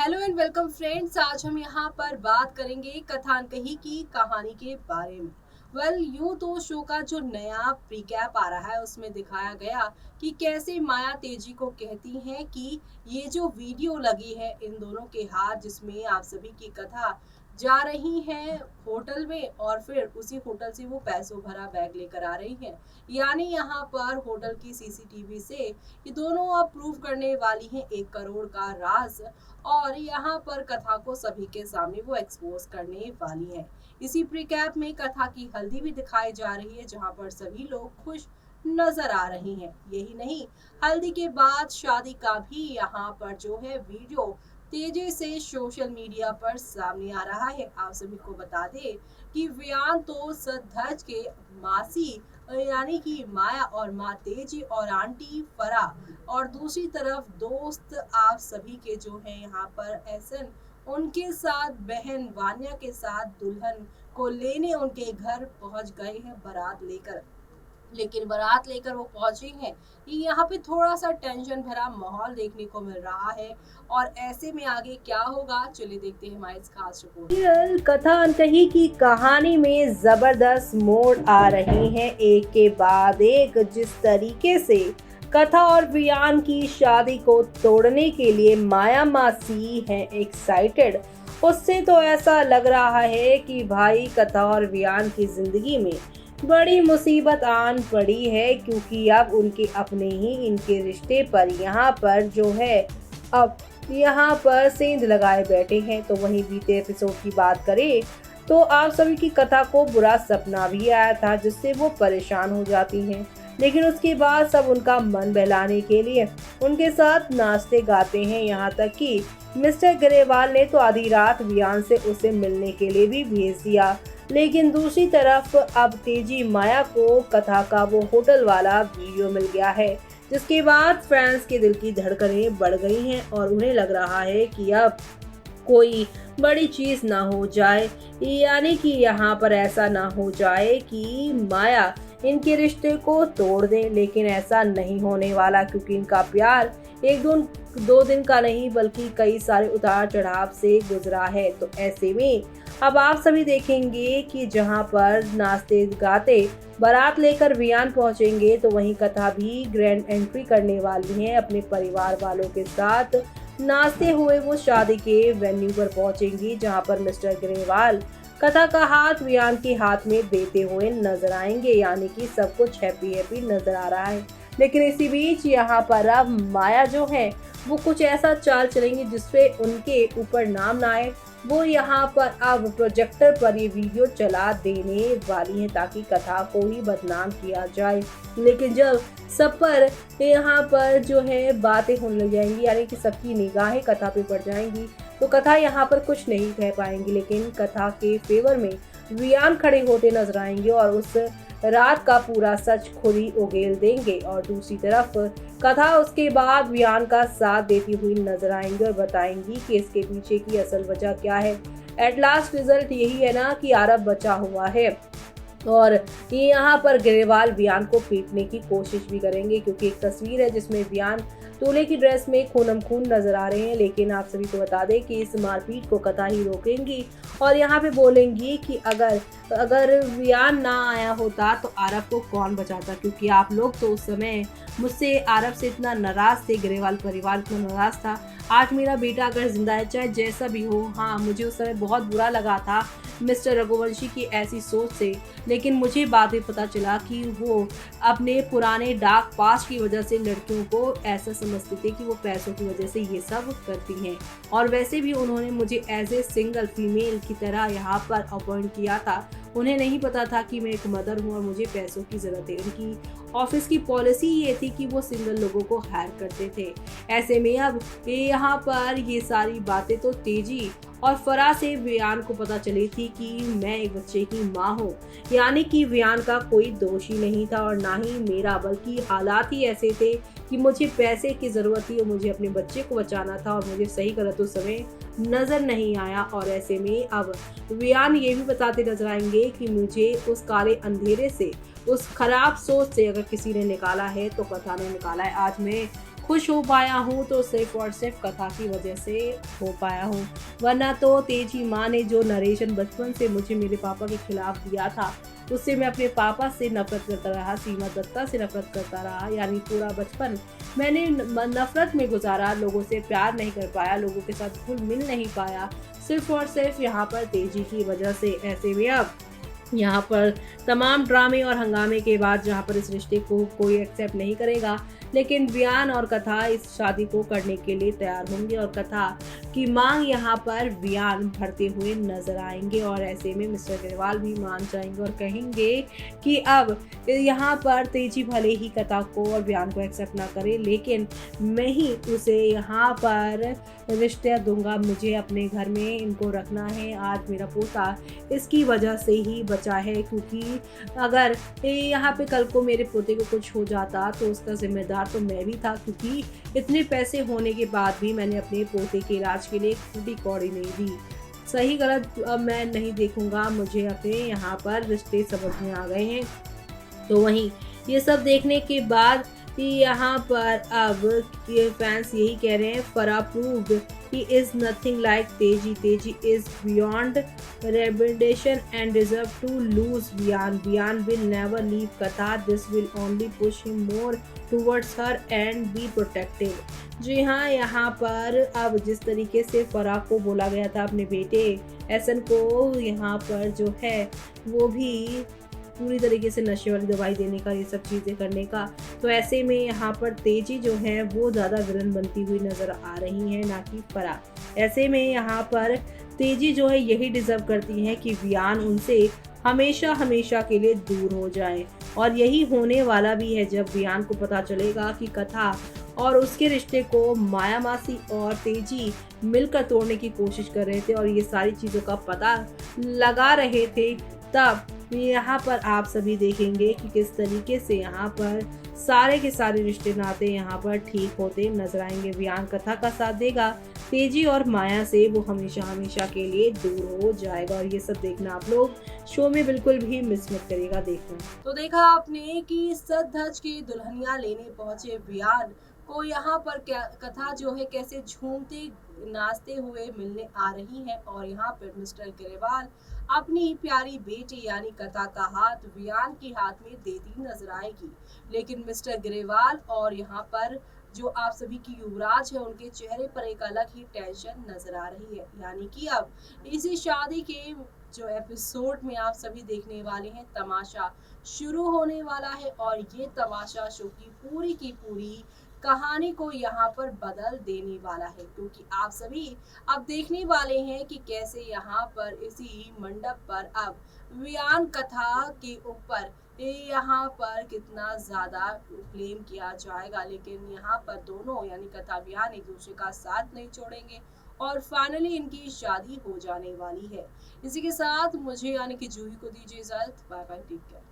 Hello and welcome friends. आज हम यहाँ पर बात करेंगे कथानकही की कहानी के बारे में। यूं तो शो का जो नया प्रीकैप आ रहा है उसमें दिखाया गया कि कैसे माया तेजी को कहती हैं कि ये जो वीडियो लगी है इन दोनों के हाथ जिसमें आप सभी की कथा जा रही हैं होटल में और फिर उसी होटल से वो पैसों भरा बैग लेकर आ रही हैं। यानी यहाँ पर होटल की सीसीटीवी से ये दोनों अब प्रूव करने वाली हैं 1 करोड़ का राज। और यहाँ पर कथा को सभी के सामने वो एक्सपोज करने वाली है। इसी प्रीकैप में कथा की हल्दी भी दिखाई जा रही है जहाँ पर सभी लोग खुश नजर आ रहे हैं। यही नहीं, हल्दी के बाद शादी का भी यहाँ पर जो है वीडियो तेजी से सोशल मीडिया पर सामने आ रहा है। आप सभी को बता दें कि वियान तो सज धज के मासी यानी कि माया और माँ तेजी और आंटी फरा और दूसरी तरफ दोस्त आप सभी के जो है यहाँ पर एहसन उनके साथ बहन वान्या के साथ दुल्हन को लेने उनके घर पहुंच गए हैं बारात लेकर। लेकिन बारात लेकर वो पहुंचे हैं, यहाँ पे थोड़ा सा टेंशन भरा माहौल देखने को मिल रहा है। और ऐसे में आगे क्या होगा, चलिए देखते हैं हमारी इस खास रिपोर्ट। कथा अनकही की कहानी में जबरदस्त मोड़ आ रहे हैं एक के बाद एक। जिस तरीके से कथा और वियान की शादी को तोड़ने के लिए माया मासी है एक्साइटेड, उससे तो ऐसा लग रहा है कि भाई कथा और वियान की जिंदगी में बड़ी मुसीबत आन पड़ी है, क्योंकि अब उनके अपने ही इनके रिश्ते पर यहाँ पर जो है अब यहाँ पर सेंध लगाए बैठे हैं। तो वहीं बीते एपिसोड की बात करें तो आप सभी की कथा को बुरा सपना भी आया था जिससे वो परेशान हो जाती हैं, लेकिन उसके बाद सब उनका मन बहलाने के लिए उनके साथ नाचते गाते हैं। यहाँ तक कि मिस्टर ग्रेवाल ने तो आधी रात वियान से उसे मिलने के लिए भी भेज दिया। लेकिन दूसरी तरफ अब तेजी माया को कथा का वो होटल वाला वीडियो मिल गया है, जिसके बाद फैंस के दिल की धड़कनें बढ़ गई हैं और उन्हें लग रहा है कि अब कोई बड़ी चीज ना हो जाए, यानी कि यहाँ पर ऐसा ना हो जाए कि माया इनके रिश्ते को तोड़ दे। लेकिन ऐसा नहीं होने वाला, क्योंकि इनका प्यार एक दो दिन का नहीं बल्कि कई सारे उतार चढ़ाव से गुजरा है। तो ऐसे में अब आप सभी देखेंगे कि जहां पर नाचते गाते बारात लेकर वियान पहुंचेंगे तो वहीं कथा भी ग्रैंड एंट्री करने वाली है अपने परिवार वालों के साथ। नाचते हुए वो शादी के वेन्यू पर पहुंचेंगी, जहां पर मिस्टर ग्रेवाल कथा का हाथ वियान के हाथ में देते हुए नजर आएंगे, यानी कि सब कुछ हैप्पी हैप्पी नजर आ रहा है। लेकिन इसी बीच यहाँ पर अब माया जो है वो कुछ ऐसा चाल चलेंगी जिससे उनके ऊपर नाम ना आए। वो यहाँ पर अब प्रोजेक्टर पर ये वीडियो चला देने वाली है ताकि कथा को ही बदनाम किया जाए। लेकिन जब सब पर यहाँ पर जो है बातें होने लग जाएंगी, यानी कि सबकी निगाहें कथा पे पड़ जाएंगी, तो कथा यहाँ पर कुछ नहीं कह पाएंगी। लेकिन कथा के फेवर में वियान खड़े होते नजर आएंगे और उस रात का पूरा सच खुद ही उगेल देंगे। और दूसरी तरफ कथा उसके बाद वियान का साथ देती हुई नजर आएंगे और बताएंगी कि इसके पीछे की असल वजह क्या है। एट लास्ट रिजल्ट यही है ना कि आरव बचा हुआ है। और यहाँ पर ग्रेवाल वियान को पीटने की कोशिश भी करेंगे, क्योंकि एक तस्वीर है जिसमें वियान दूल्हे की ड्रेस में खूनम खून नजर आ रहे हैं। लेकिन आप सभी को बता दें कि इस मारपीट को कथा ही रोकेंगी और यहाँ पे बोलेंगी कि अगर वियान ना आया होता तो आरव को कौन बचाता, क्योंकि आप लोग तो उस समय मुझसे आरव से इतना नाराज थे, ग्रेवाल परिवार इतना नाराज था। आज मेरा बेटा अगर जिंदा है, चाहे जैसा भी हो, हाँ मुझे उस समय बहुत बुरा लगा था मिस्टर रघुवंशी की ऐसी सोच से। लेकिन मुझे बाद में पता चला कि वो अपने पुराने डार्क पास्ट की वजह से लड़कियों को ऐसा समझते थे कि वो पैसों की वजह से ये सब करती हैं। और वैसे भी उन्होंने मुझे एज ए सिंगल फीमेल की तरह यहाँ पर अपॉइंट किया था। उन्हें नहीं पता था कि मैं एक मदर हूँ और मुझे पैसों की ज़रूरत है। उनकी ऑफिस की पॉलिसी ये थी कि वो सिंगल लोगों को हायर करते थे। ऐसे में अब यहाँ पर ये सारी बातें तो तेजी और फरा से वियान को पता चली थी कि मैं एक बच्चे की माँ हूँ, यानी कि वियान का कोई दोष ही नहीं था और ना ही मेरा, बल्कि हालात ही ऐसे थे कि मुझे पैसे की ज़रूरत थी और मुझे अपने बच्चे को बचाना था और मुझे सही गलत उस समय नज़र नहीं आया। और ऐसे में अब वियान ये भी बताते नजर आएंगे कि मुझे उस काले अंधेरे से, उस खराब सोच से अगर किसी ने निकाला है तो कथा ने निकाला है। आज मैं खुश हो पाया हूँ तो सिर्फ और सिर्फ कथा की वजह से हो पाया हूँ, वरना तो तेजी माँ ने जो नरेशन बचपन से मुझे मेरे पापा के खिलाफ दिया था, उससे मैं अपने पापा से नफरत करता रहा, सीमा दत्ता से नफरत करता रहा, यानी पूरा बचपन मैंने नफरत में गुजारा, लोगों से प्यार नहीं कर पाया, लोगों के साथ घुल मिल नहीं पाया, सिर्फ और सिर्फ यहाँ पर तेजी की वजह से। ऐसे में अब यहाँ पर तमाम ड्रामे और हंगामे के बाद जहाँ पर इस रिश्ते को कोई एक्सेप्ट नहीं करेगा, लेकिन वियान और कथा इस शादी को करने के लिए तैयार होंगे और कथा की मांग यहाँ पर वियान भरते हुए नजर आएंगे और ऐसे में मिस्टर अग्रवाल भी मान जाएंगे और कहेंगे कि अब यहाँ पर तेजी भले ही कथा को और वियान को एक्सेप्ट ना करे, लेकिन मैं ही उसे यहाँ पर रिश्ता दूंगा, मुझे अपने घर में इनको रखना है। आज मेरा पोता इसकी वजह से ही बचा है, क्योंकि अगर यहाँ पे कल को मेरे पोते को कुछ हो जाता तो उसका जिम्मेदार तो मैं भी था, क्योंकि इतने पैसे होने के बाद भी मैंने अपने पोते के इलाज के लिए एक फूटी कौड़ी नहीं दी। सही गलत अब मैं नहीं देखूंगा, मुझे अपने यहाँ पर रिश्ते समझ में आ गए हैं। तो वहीं ये सब देखने के बाद कि यहाँ पर अब ये फैंस यही कह रहे हैं, Farah proved he is nothing like Teji, Teji is beyond redemption and deserve to lose Viaan, Viaan will never leave Katha, this will only push him more towards her and be protective. जी हाँ, यहाँ पर अब जिस तरीके से फराह को बोला गया था अपने बेटे एहसन को यहाँ पर जो है वो भी पूरी तरीके से नशे वाली दवाई देने का, ये सब चीज़ें करने का, तो ऐसे में यहाँ पर तेजी जो है वो ज़्यादा विलन बनती हुई नज़र आ रही है, ना कि फराह। ऐसे में यहाँ पर तेजी जो है यही डिज़र्व करती है कि वियान उनसे हमेशा हमेशा के लिए दूर हो जाए, और यही होने वाला भी है जब वियान को पता चलेगा कि कथा और उसके रिश्ते को माया मासी और तेजी मिलकर तोड़ने की कोशिश कर रहे थे और ये सारी चीज़ों का पता लगा रहे थे। तब यहाँ पर आप सभी देखेंगे कि किस तरीके से यहाँ पर सारे के सारे रिश्ते नाते यहाँ पर ठीक होते नजर आएंगे। वियान कथा का साथ देगा, तेजी और माया से वो हमेशा हमेशा के लिए दूर हो जाएगा, और ये सब देखना आप लोग शो में बिल्कुल भी मिस मत करिएगा देखना। तो देखा आपने कि सज धज के दुल्हनिया लेने पहुंचे वियान को यहाँ पर क्या कथा जो है कैसे झूमते नाचते हुए मिलने आ रही है, और यहाँ पर मिस्टर ग्रेवाल अपनी प्यारी बेटी यानी कथा का हाथ वियान के हाथ में देती नजर आएगी। लेकिन मिस्टर ग्रेवाल और यहाँ पर जो आप सभी की युवराज है उनके चेहरे पर एक अलग ही टेंशन नजर आ रही है, यानी कि अब इसी शादी के जो एपिसोड में आप सभी देखने वाले हैं तमाशा शुरू होने वाला है, और ये तमाशा शो की पूरी कहानी को यहाँ पर बदल देने वाला है, क्योंकि आप सभी अब देखने वाले हैं कि कैसे यहाँ पर इसी मंडप पर अब वियान कथा के ऊपर यहाँ पर कितना ज्यादा ब्लेम किया जाएगा, लेकिन यहाँ पर दोनों यानी कथा वियान एक दूसरे का साथ नहीं छोड़ेंगे और फाइनली इनकी शादी हो जाने वाली है। इसी के साथ मुझे यानी कि जूही को दीजिए इजाजत। Bye bye, take care.